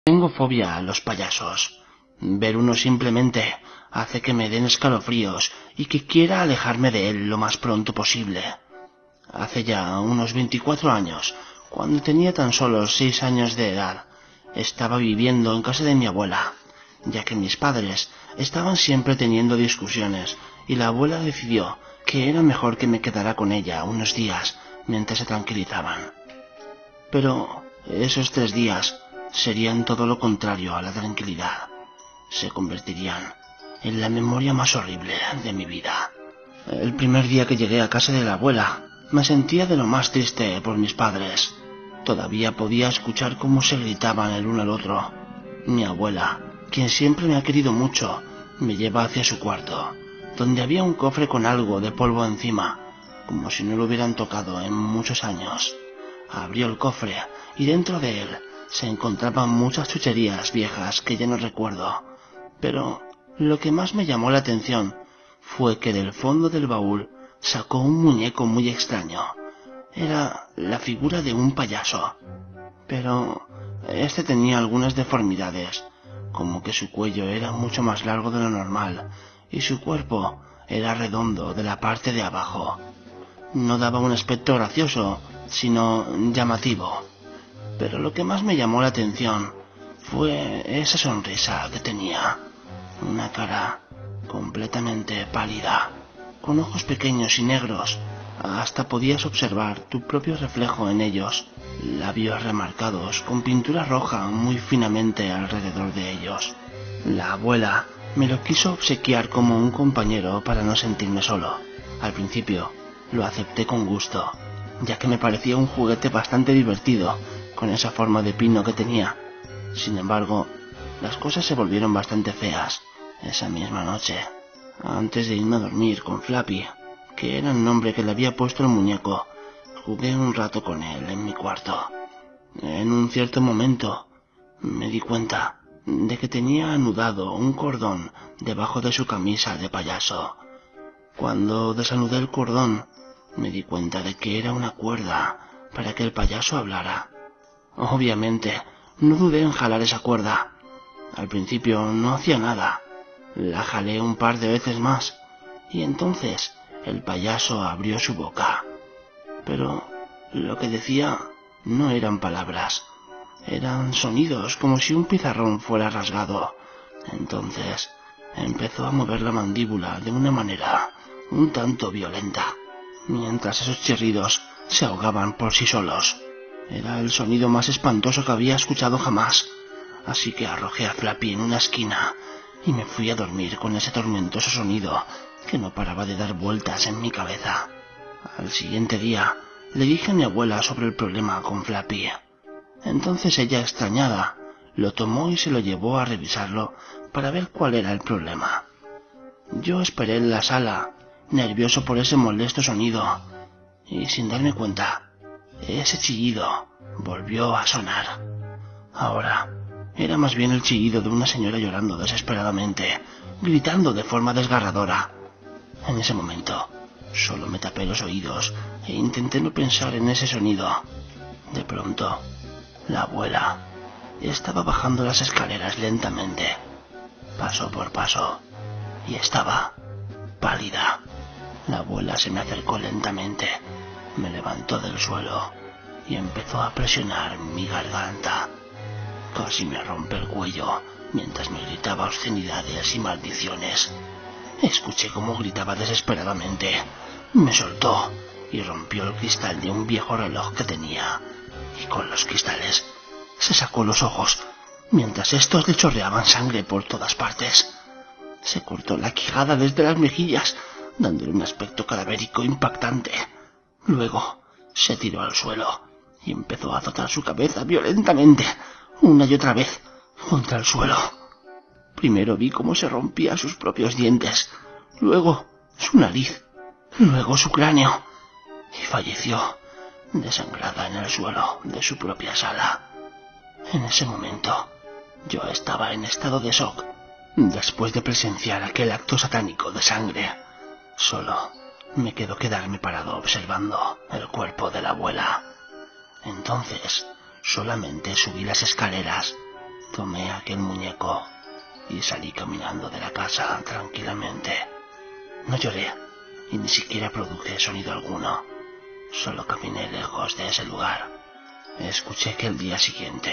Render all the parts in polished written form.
Tengo fobia a los payasos. Ver uno simplemente hace que me den escalofríos y que quiera alejarme de él lo más pronto posible. Hace ya unos 24 años, cuando tenía tan solo 6 años de edad, estaba viviendo en casa de mi abuela, ya que mis padres estaban siempre teniendo discusiones y la abuela decidió que era mejor que me quedara con ella unos días mientras se tranquilizaban. Pero esos 3 días serían todo lo contrario a la tranquilidad. Se convertirían en la memoria más horrible de mi vida. El primer día que llegué a casa de la abuela, me sentía de lo más triste por mis padres. Todavía podía escuchar cómo se gritaban el uno al otro. Mi abuela, quien siempre me ha querido mucho, me lleva hacia su cuarto, donde había un cofre con algo de polvo encima, como si no lo hubieran tocado en muchos años. Abrió el cofre y dentro de él se encontraban muchas chucherías viejas que ya no recuerdo. Pero lo que más me llamó la atención fue que del fondo del baúl sacó un muñeco muy extraño. Era la figura de un payaso, pero este tenía algunas deformidades, como que su cuello era mucho más largo de lo normal y su cuerpo era redondo de la parte de abajo. No daba un aspecto gracioso, sino llamativo. Pero lo que más me llamó la atención fue esa sonrisa que tenía. Una cara completamente pálida, con ojos pequeños y negros. Hasta podías observar tu propio reflejo en ellos. Labios remarcados con pintura roja muy finamente alrededor de ellos. La abuela me lo quiso obsequiar como un compañero para no sentirme solo. Al principio lo acepté con gusto, ya que me parecía un juguete bastante divertido con esa forma de pino que tenía. Sin embargo, las cosas se volvieron bastante feas esa misma noche. Antes de irme a dormir con Flappy, que era el nombre que le había puesto el muñeco, jugué un rato con él en mi cuarto. En un cierto momento me di cuenta de que tenía anudado un cordón debajo de su camisa de payaso. Cuando desanudé el cordón, me di cuenta de que era una cuerda para que el payaso hablara. Obviamente, no dudé en jalar esa cuerda. Al principio no hacía nada. La jalé un par de veces más, y entonces el payaso abrió su boca. Pero lo que decía no eran palabras, eran sonidos como si un pizarrón fuera rasgado. Entonces empezó a mover la mandíbula de una manera un tanto violenta, mientras esos chirridos se ahogaban por sí solos. Era el sonido más espantoso que había escuchado jamás, así que arrojé a Flappy en una esquina y me fui a dormir con ese tormentoso sonido que no paraba de dar vueltas en mi cabeza. Al siguiente día le dije a mi abuela sobre el problema con Flappy. Entonces ella, extrañada, lo tomó y se lo llevó a revisarlo para ver cuál era el problema. Yo esperé en la sala, nervioso por ese molesto sonido, y sin darme cuenta, ese chillido volvió a sonar. Ahora era más bien el chillido de una señora llorando desesperadamente, gritando de forma desgarradora. En ese momento solo me tapé los oídos e intenté no pensar en ese sonido. De pronto, la abuela estaba bajando las escaleras lentamente, paso por paso, y estaba pálida. La abuela se me acercó lentamente, me levantó del suelo y empezó a presionar mi garganta. Casi me rompe el cuello mientras me gritaba obscenidades y maldiciones. Escuché cómo gritaba desesperadamente. Me soltó y rompió el cristal de un viejo reloj que tenía, y con los cristales se sacó los ojos, mientras estos le chorreaban sangre por todas partes. Se cortó la quijada desde las mejillas, dándole un aspecto cadavérico impactante. Luego se tiró al suelo y empezó a azotar su cabeza violentamente, una y otra vez, contra el suelo. Primero vi cómo se rompía sus propios dientes, luego su nariz, luego su cráneo, y falleció desangrada en el suelo de su propia sala. En ese momento yo estaba en estado de shock, después de presenciar aquel acto satánico de sangre. Solo me quedó quedarme parado observando el cuerpo de la abuela. Entonces solamente subí las escaleras, Tomé aquel muñeco y salí caminando de la casa tranquilamente. No lloré y ni siquiera produje sonido alguno. Solo caminé lejos de ese lugar. Escuché que el día siguiente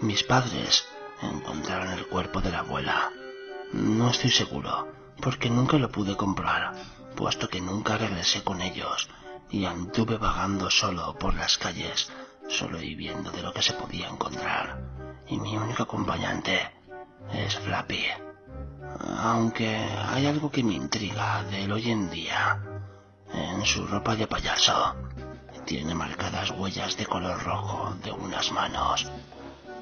mis padres encontraron el cuerpo de la abuela. No estoy seguro, porque nunca lo pude comprobar, puesto que nunca regresé con ellos y anduve vagando solo por las calles, solo viviendo de lo que se podía encontrar. Y mi único acompañante es Flappy. Aunque hay algo que me intriga de él hoy en día. En su ropa de payaso tiene marcadas huellas de color rojo de unas manos,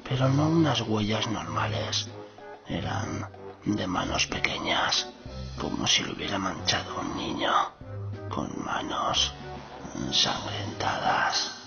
pero no unas huellas normales. Eran de manos pequeñas, como si lo hubiera manchado un niño, con manos ensangrentadas.